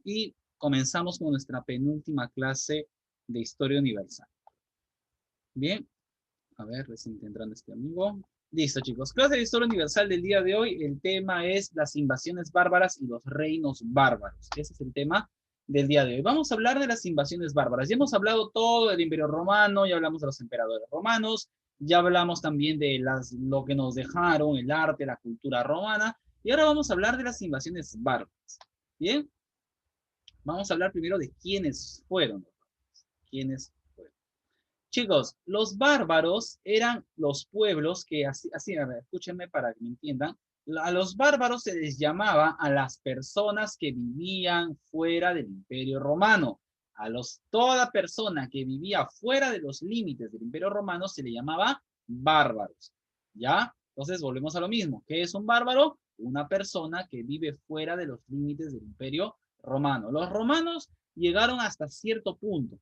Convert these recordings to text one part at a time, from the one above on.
y comenzamos con nuestra penúltima clase de Historia Universal. Bien, a ver, recién entrando este amigo. Listo, chicos. Clase de Historia Universal del día de hoy. El tema es las invasiones bárbaras y los reinos bárbaros. Ese es el tema del día de hoy. Vamos a hablar de las invasiones bárbaras. Ya hemos hablado todo del Imperio Romano, ya hablamos de los emperadores romanos, ya hablamos también de lo que nos dejaron, el arte, la cultura romana, y ahora vamos a hablar de las invasiones bárbaras. Bien, vamos a hablar primero de quiénes fueron. ¿Quiénes fueron? Chicos, los bárbaros eran los pueblos que, así a ver, escúchenme para que me entiendan, a los bárbaros se les llamaba a las personas que vivían fuera del Imperio Romano. Toda persona que vivía fuera de los límites del Imperio Romano se le llamaba bárbaros. ¿Ya? Entonces volvemos a lo mismo. ¿Qué es un bárbaro? Una persona que vive fuera de los límites del Imperio Romano. Los romanos llegaron hasta cierto punto,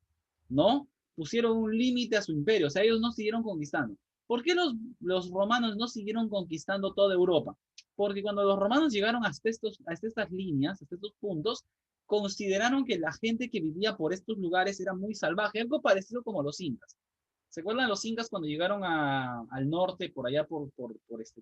¿no? Pusieron un límite a su imperio, o sea, ellos no siguieron conquistando. ¿Por qué los romanos no siguieron conquistando toda Europa? Porque cuando los romanos llegaron hasta estas líneas, hasta estos puntos, consideraron que la gente que vivía por estos lugares era muy salvaje, algo parecido como los incas. ¿Se acuerdan los incas cuando llegaron al norte, por allá por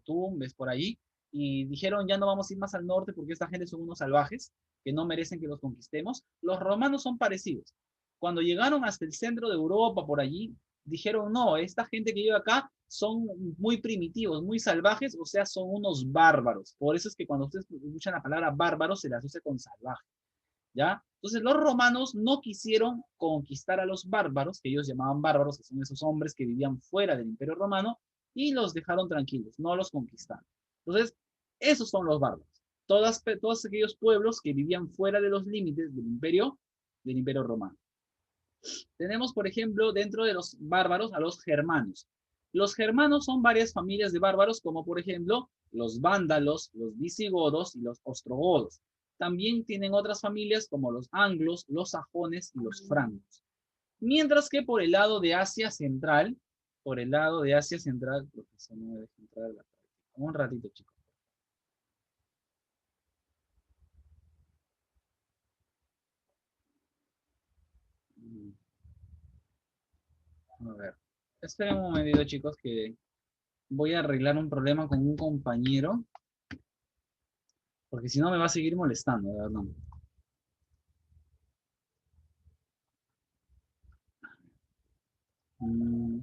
Tumbes, por ahí, y dijeron ya no vamos a ir más al norte porque esta gente son unos salvajes que no merecen que los conquistemos? Los romanos son parecidos. Cuando llegaron hasta el centro de Europa, por allí, dijeron, no, esta gente que vive acá son muy primitivos, muy salvajes, o sea, son unos bárbaros. Por eso es que cuando ustedes escuchan la palabra bárbaro, se la asocia con salvaje, ¿ya? Entonces los romanos no quisieron conquistar a los bárbaros, que ellos llamaban bárbaros, que son esos hombres que vivían fuera del Imperio Romano, y los dejaron tranquilos, no los conquistaron. Entonces, esos son los bárbaros. Todos aquellos pueblos que vivían fuera de los límites del Imperio Romano. Tenemos, por ejemplo, dentro de los bárbaros a los germanos. Los germanos son varias familias de bárbaros, como por ejemplo los vándalos, los visigodos y los ostrogodos. También tienen otras familias como los anglos, los sajones y los francos. Mientras que por el lado de Asia Central, porque se me deja entrar la práctica. Un ratito, chicos. A ver, esperen un momentito, chicos, que voy a arreglar un problema con un compañero, porque si no me va a seguir molestando, de verdad. Mm,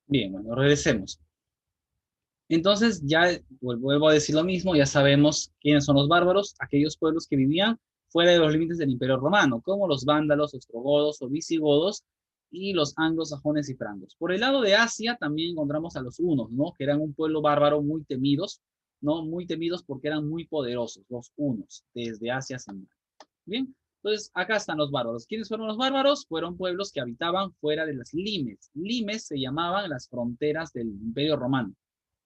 Bien, bueno, regresemos. Entonces, ya vuelvo a decir lo mismo, ya sabemos quiénes son los bárbaros, aquellos pueblos que vivían fuera de los límites del Imperio Romano, como los vándalos, ostrogodos o visigodos, y los anglos, sajones y francos. Por el lado de Asia también encontramos a los hunos, ¿no? Que eran un pueblo bárbaro muy temidos, ¿no? Muy temidos porque eran muy poderosos, los hunos, desde Asia Central. Bien, entonces acá están los bárbaros. ¿Quiénes fueron los bárbaros? Fueron pueblos que habitaban fuera de las limes. Limes se llamaban las fronteras del Imperio Romano.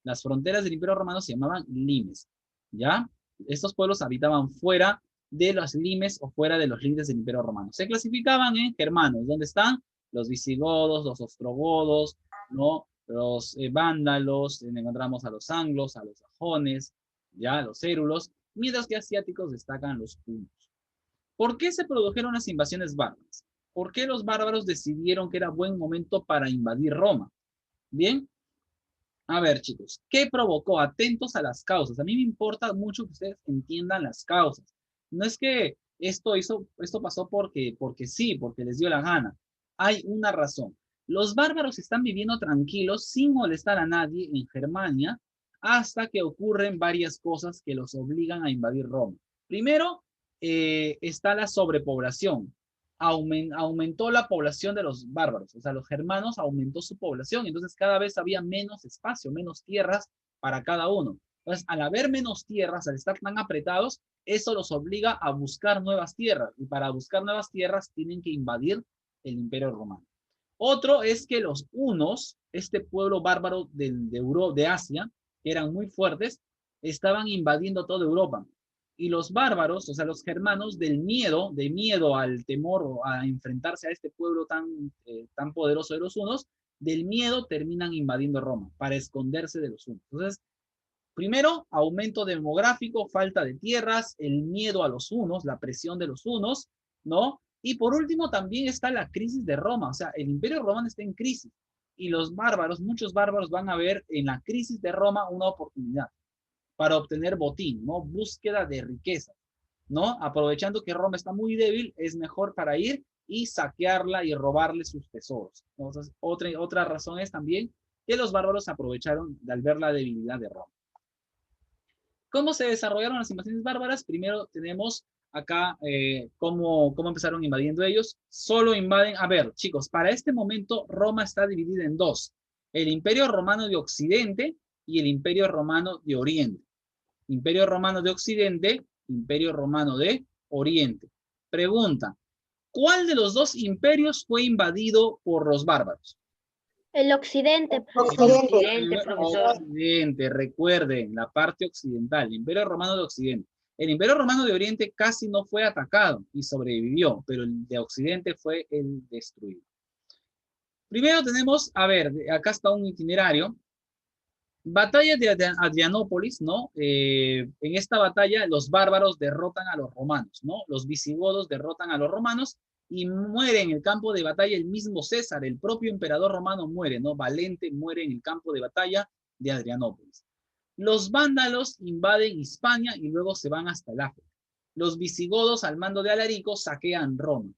Las fronteras del Imperio Romano se llamaban limes, ¿ya? Estos pueblos habitaban fuera de las limes o fuera de los límites del Imperio Romano. Se clasificaban en germanos, ¿dónde están? Los visigodos, los ostrogodos, ¿no? Los vándalos, encontramos a los anglos, a los sajones, ya, los érulos, mientras que asiáticos destacan los hunos. ¿Por qué se produjeron las invasiones bárbaras? ¿Por qué los bárbaros decidieron que era buen momento para invadir Roma? Bien, a ver, chicos, ¿qué provocó? Atentos a las causas. A mí me importa mucho que ustedes entiendan las causas. No es que esto pasó porque sí, porque les dio la gana. Hay una razón. Los bárbaros están viviendo tranquilos sin molestar a nadie en Germania hasta que ocurren varias cosas que los obligan a invadir Roma. Primero, está la sobrepoblación. aumentó la población de los bárbaros. O sea, los germanos aumentó su población. Entonces cada vez había menos espacio, menos tierras para cada uno. Entonces, al haber menos tierras, al estar tan apretados, eso los obliga a buscar nuevas tierras. Y para buscar nuevas tierras tienen que invadir el Imperio Romano. Otro es que los hunos, este pueblo bárbaro de Asia, que eran muy fuertes, estaban invadiendo toda Europa. Y los bárbaros, o sea, los germanos, de miedo al temor o a enfrentarse a este pueblo tan poderoso de los hunos, del miedo terminan invadiendo Roma para esconderse de los hunos. Entonces, primero, aumento demográfico, falta de tierras, el miedo a los hunos, la presión de los hunos, ¿no? Y por último, también está la crisis de Roma, o sea, el Imperio Romano está en crisis y los bárbaros, muchos bárbaros van a ver en la crisis de Roma una oportunidad para obtener botín, ¿no? Búsqueda de riqueza, ¿no? Aprovechando que Roma está muy débil, es mejor para ir y saquearla y robarle sus tesoros. Entonces, otra razón es también que los bárbaros aprovecharon al ver la debilidad de Roma. ¿Cómo se desarrollaron las invasiones bárbaras? Primero tenemos acá cómo empezaron invadiendo ellos. Solo invaden, a ver, chicos, para este momento Roma está dividida en dos. El Imperio Romano de Occidente y el Imperio Romano de Oriente. Imperio Romano de Occidente, Imperio Romano de Oriente. Pregunta, ¿cuál de los dos imperios fue invadido por los bárbaros? El occidente, profesor. Occidente, recuerden, la parte occidental, el Imperio Romano de Occidente. El Imperio Romano de Oriente casi no fue atacado y sobrevivió, pero el de Occidente fue el destruido. Primero tenemos, a ver, acá está un itinerario. Batalla de Adrianópolis, ¿no? En esta batalla los bárbaros derrotan a los romanos, ¿no? Los visigodos derrotan a los romanos y muere en el campo de batalla el mismo César, el propio emperador romano muere, ¿no? Valente muere en el campo de batalla de Adrianópolis. Los vándalos invaden Hispania y luego se van hasta el África. Los visigodos al mando de Alarico saquean Roma.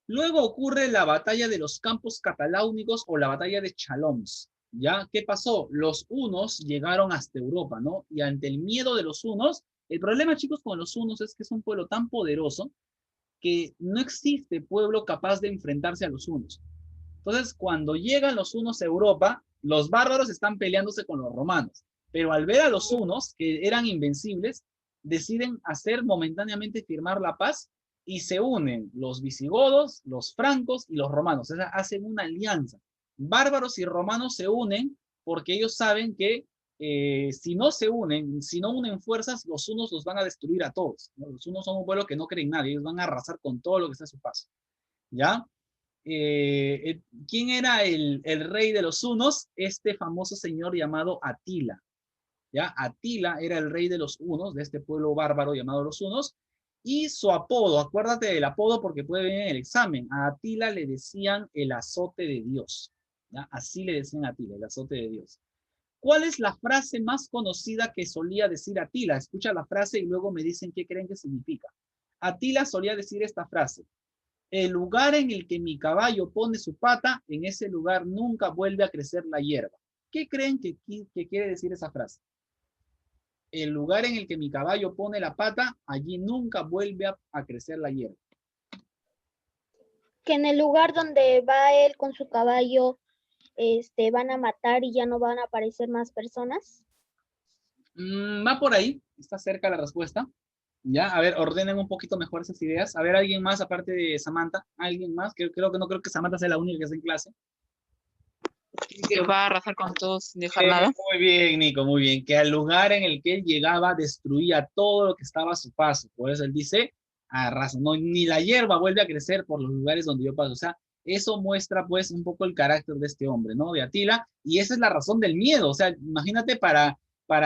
Luego ocurre la batalla de los campos cataláunicos o la batalla de Chaloms. ¿Ya? ¿Qué pasó? Los hunos llegaron hasta Europa, ¿no? Y ante el miedo de los hunos, el problema, chicos, con los hunos es que es un pueblo tan poderoso que no existe pueblo capaz de enfrentarse a los hunos. Entonces, cuando llegan los hunos a Europa, los bárbaros están peleándose con los romanos, pero al ver a los hunos, que eran invencibles, deciden hacer momentáneamente firmar la paz y se unen los visigodos, los francos y los romanos. O sea, hacen una alianza. Bárbaros y romanos se unen porque ellos saben que si no se unen, si no unen fuerzas, los hunos los van a destruir a todos, ¿no? Los hunos son un pueblo que no creen en nadie, ellos van a arrasar con todo lo que está a su paso. ¿Ya? ¿Quién era el rey de los hunos? Este famoso señor llamado Atila. ¿Ya? Atila era el rey de los hunos, de este pueblo bárbaro llamado los hunos, y su apodo, acuérdate del apodo porque puede venir en el examen, a Atila le decían el azote de Dios. ¿Ya? Así le decían a Atila, el azote de Dios. ¿Cuál es la frase más conocida que solía decir Atila? Escucha la frase y luego me dicen qué creen que significa. Atila solía decir esta frase: el lugar en el que mi caballo pone su pata, en ese lugar nunca vuelve a crecer la hierba. ¿Qué creen que quiere decir esa frase? El lugar en el que mi caballo pone la pata, allí nunca vuelve a crecer la hierba. Que en el lugar donde va él con su caballo, van a matar y ya no van a aparecer más personas. Va por ahí, está cerca la respuesta. Ya, a ver, ordenen un poquito mejor esas ideas. A ver, alguien más aparte de Samantha, alguien más, que no creo que Samantha sea la única que está en clase. Que va a arrasar con todos sin dejar nada. Muy bien, Nico, muy bien. Que al lugar en el que él llegaba destruía todo lo que estaba a su paso. Por eso él dice, arrasa, no, ni la hierba vuelve a crecer por los lugares donde yo paso. O sea, eso muestra pues un poco el carácter de este hombre, ¿no? De Atila. Y esa es la razón del miedo. O sea, imagínate para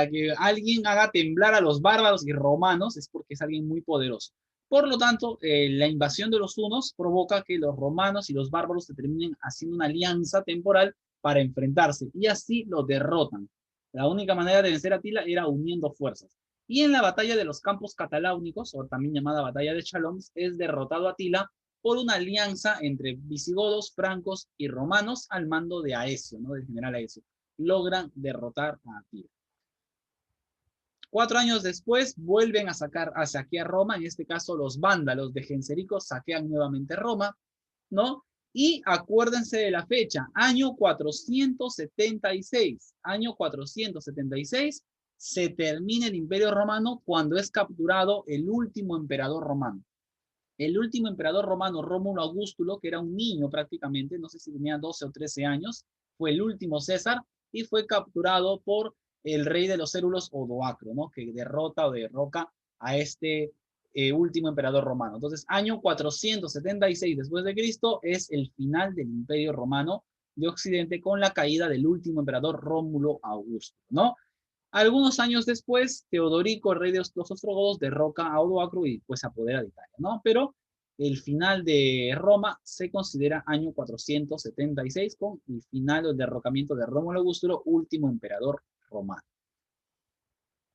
que alguien haga temblar a los bárbaros y romanos, es porque es alguien muy poderoso. Por lo tanto, la invasión de los hunos provoca que los romanos y los bárbaros se terminen haciendo una alianza temporal para enfrentarse y así lo derrotan. La única manera de vencer a Atila era uniendo fuerzas. Y en la batalla de los campos cataláunicos, o también llamada batalla de Chaloms, es derrotado Atila por una alianza entre visigodos, francos y romanos al mando de Aecio, ¿no? Del general Aecio. Logran derrotar a Atila. 4 años después vuelven a saquear Roma, en este caso los vándalos de Genserico saquean nuevamente Roma, ¿no? Y acuérdense de la fecha, año 476. Año 476 se termina el Imperio Romano cuando es capturado el último emperador romano. El último emperador romano, Rómulo Augustulo, que era un niño prácticamente, no sé si tenía 12 o 13 años, fue el último César y fue capturado por el rey de los Hérulos, Odoacro, ¿no? Que derrota o derroca a este último emperador romano. Entonces, año 476 después de Cristo es el final del Imperio Romano de Occidente con la caída del último emperador Rómulo Augusto, ¿no? Algunos años después, Teodorico, el rey de los ostrogodos, derroca a Odoacro y pues se apodera de Italia, ¿no? Pero el final de Roma se considera año 476 con el final del derrocamiento de Rómulo Augusto, último emperador romano.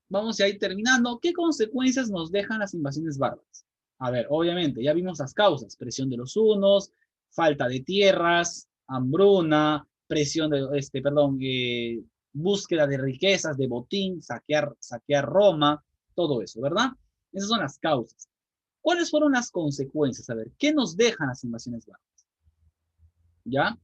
Vamos a ir terminando. ¿Qué consecuencias nos dejan las invasiones bárbaras? A ver, obviamente, ya vimos las causas. Presión de los hunos, falta de tierras, hambruna, presión de, búsqueda de riquezas, de botín, saquear Roma, todo eso, ¿verdad? Esas son las causas. ¿Cuáles fueron las consecuencias? A ver, ¿qué nos dejan las invasiones bárbaras? ¿Ya?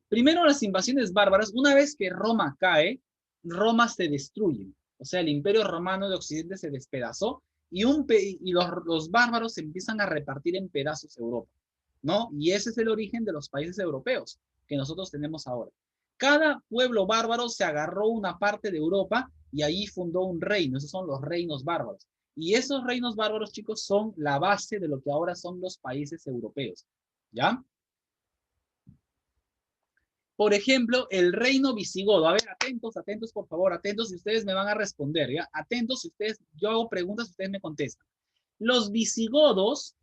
Primero, las invasiones bárbaras, una vez que Roma cae, Roma se destruye. O sea, el Imperio Romano de Occidente se despedazó y los bárbaros se empiezan a repartir en pedazos Europa, ¿no? Y ese es el origen de los países europeos que nosotros tenemos ahora. Cada pueblo bárbaro se agarró una parte de Europa y allí fundó un reino. Esos son los reinos bárbaros. Y esos reinos bárbaros, chicos, son la base de lo que ahora son los países europeos. ¿Ya? Por ejemplo, el reino visigodo. A ver, atentos, por favor, atentos, y ustedes me van a responder, ¿ya? Atentos, si ustedes, yo hago preguntas, ustedes me contestan. Los visigodos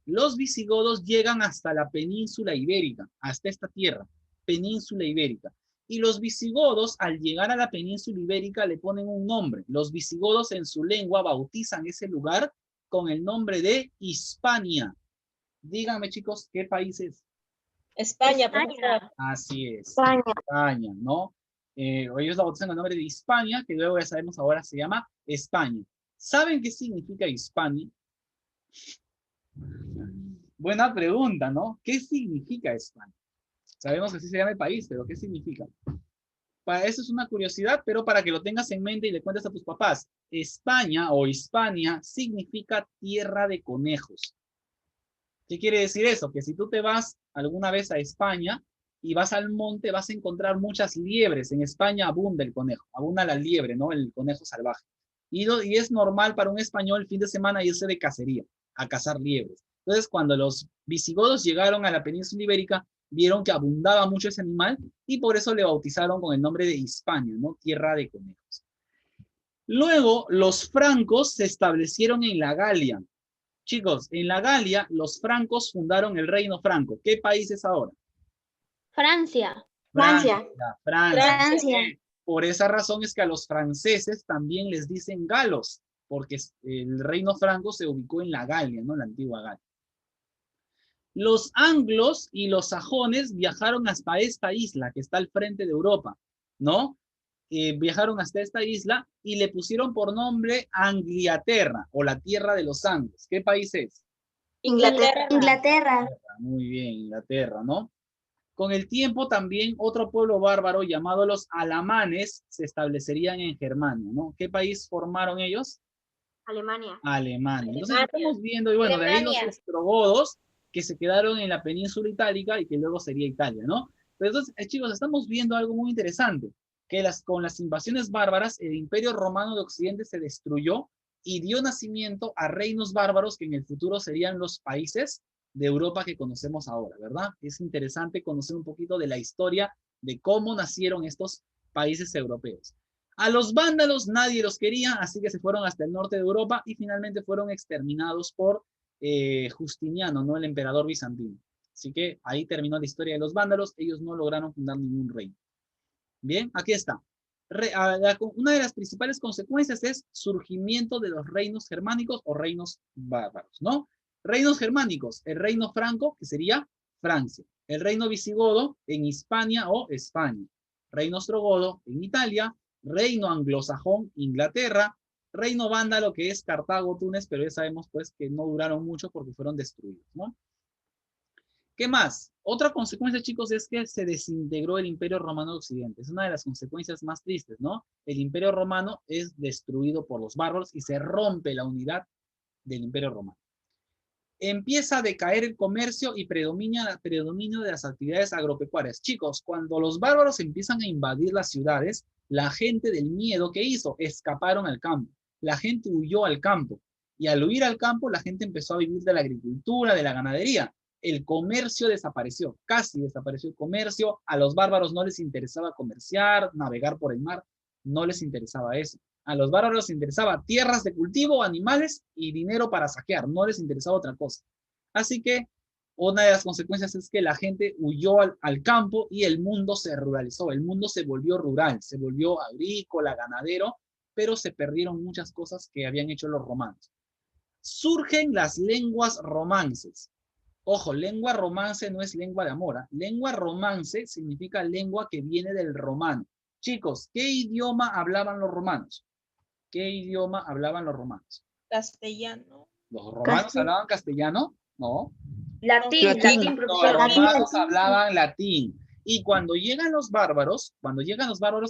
llegan hasta la península ibérica, hasta esta tierra, península ibérica. Y los visigodos, al llegar a la península ibérica, le ponen un nombre. Los visigodos en su lengua bautizan ese lugar con el nombre de Hispania. Díganme, chicos, ¿qué país es? España, profesor. Así es. España. España, ¿no? Ellos la bautizan con el nombre de Hispania, que luego ya sabemos ahora se llama España. ¿Saben qué significa Hispania? Buena pregunta, ¿no? ¿Qué significa España? Sabemos que así se llama el país, pero ¿qué significa? Para eso es una curiosidad, pero para que lo tengas en mente y le cuentes a tus papás. España o Hispania significa tierra de conejos. ¿Qué quiere decir eso? Que si tú te vas alguna vez a España y vas al monte, vas a encontrar muchas liebres. En España abunda el conejo, abunda la liebre, ¿no? El conejo salvaje. Y es normal para un español el fin de semana irse de cacería, a cazar liebres. Entonces, cuando los visigodos llegaron a la península ibérica, vieron que abundaba mucho ese animal y por eso le bautizaron con el nombre de Hispania, ¿no? Tierra de conejos. Luego, los francos se establecieron en la Galia. Chicos, en la Galia, los francos fundaron el reino franco. ¿Qué país es ahora? Francia. Francia. Francia. Por esa razón es que a los franceses también les dicen galos, porque el reino franco se ubicó en la Galia, ¿no? La antigua Galia. Los anglos y los sajones viajaron hasta esta isla que está al frente de Europa, ¿no? Viajaron hasta esta isla y le pusieron por nombre Angliaterra o la tierra de los anglos. ¿Qué país es? Inglaterra. Muy bien, Inglaterra, ¿no? Con el tiempo también otro pueblo bárbaro llamado los alamanes se establecerían en Germania, ¿no? ¿Qué país formaron ellos? Alemania. Alemania. Entonces estamos viendo, y bueno, de ahí los ostrogodos que se quedaron en la península itálica y que luego sería Italia, ¿no? Pero entonces, chicos, estamos viendo algo muy interesante, que con las invasiones bárbaras, el Imperio Romano de Occidente se destruyó y dio nacimiento a reinos bárbaros que en el futuro serían los países de Europa que conocemos ahora, ¿verdad? Es interesante conocer un poquito de la historia de cómo nacieron estos países europeos. A los vándalos nadie los quería, así que se fueron hasta el norte de Europa y finalmente fueron exterminados por Justiniano, ¿no? El emperador bizantino. Así que ahí terminó la historia de los vándalos, ellos no lograron fundar ningún reino. Bien, aquí está. Una de las principales consecuencias es surgimiento de los reinos germánicos o reinos bárbaros, ¿no? Reinos germánicos, el reino franco, que sería Francia, el reino visigodo en Hispania o España, reino ostrogodo en Italia, reino anglosajón, Inglaterra, Reino vándalo, que es Cartago, Túnez, pero ya sabemos pues que no duraron mucho porque fueron destruidos, ¿no? ¿Qué más? Otra consecuencia, chicos, es que se desintegró el Imperio Romano de Occidente. Es una de las consecuencias más tristes, ¿no? El Imperio Romano es destruido por los bárbaros y se rompe la unidad del Imperio Romano. Empieza a decaer el comercio y predominio de las actividades agropecuarias. Chicos, cuando los bárbaros empiezan a invadir las ciudades, la gente del miedo, ¿qué hizo? Escaparon al campo. La gente huyó al campo. Y al huir al campo, la gente empezó a vivir de la agricultura, de la ganadería. El comercio desapareció, casi desapareció el comercio. A los bárbaros no les interesaba comerciar, navegar por el mar, no les interesaba eso. A los bárbaros les interesaba tierras de cultivo, animales y dinero para saquear, no les interesaba otra cosa. Así que una de las consecuencias es que la gente huyó al campo y el mundo se ruralizó, el mundo se volvió rural, se volvió agrícola, ganadero, pero se perdieron muchas cosas que habían hecho los romanos. Surgen las lenguas romances. Ojo, lengua romance no es lengua de amor. Lengua romance significa lengua que viene del romano. Chicos, ¿qué idioma hablaban los romanos? ¿Qué idioma hablaban los romanos? Castellano. ¿Los romanos hablaban castellano? No. Latín, Latín. Los romanos hablaban latín. Y cuando llegan los bárbaros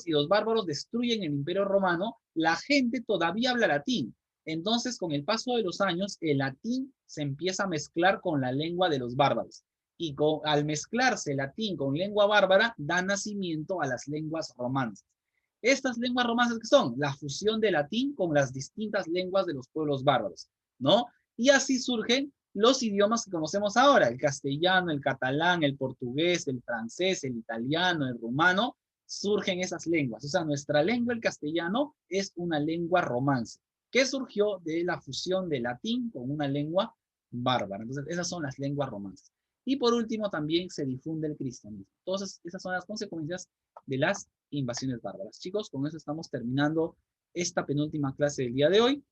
y los bárbaros destruyen el Imperio Romano, la gente todavía habla latín. Entonces, con el paso de los años, el latín se empieza a mezclar con la lengua de los bárbaros. Y al mezclarse el latín con lengua bárbara, da nacimiento a las lenguas romances. Estas lenguas romances, ¿qué son? La fusión de latín con las distintas lenguas de los pueblos bárbaros, ¿no? Y así surgen los idiomas que conocemos ahora, el castellano, el catalán, el portugués, el francés, el italiano, el rumano, surgen esas lenguas. O sea, nuestra lengua, el castellano, es una lengua romance, que surgió de la fusión de latín con una lengua bárbara. Entonces, esas son las lenguas romances. Y por último, también se difunde el cristianismo. Entonces, esas son las consecuencias de las invasiones bárbaras. Chicos, con eso estamos terminando esta penúltima clase del día de hoy.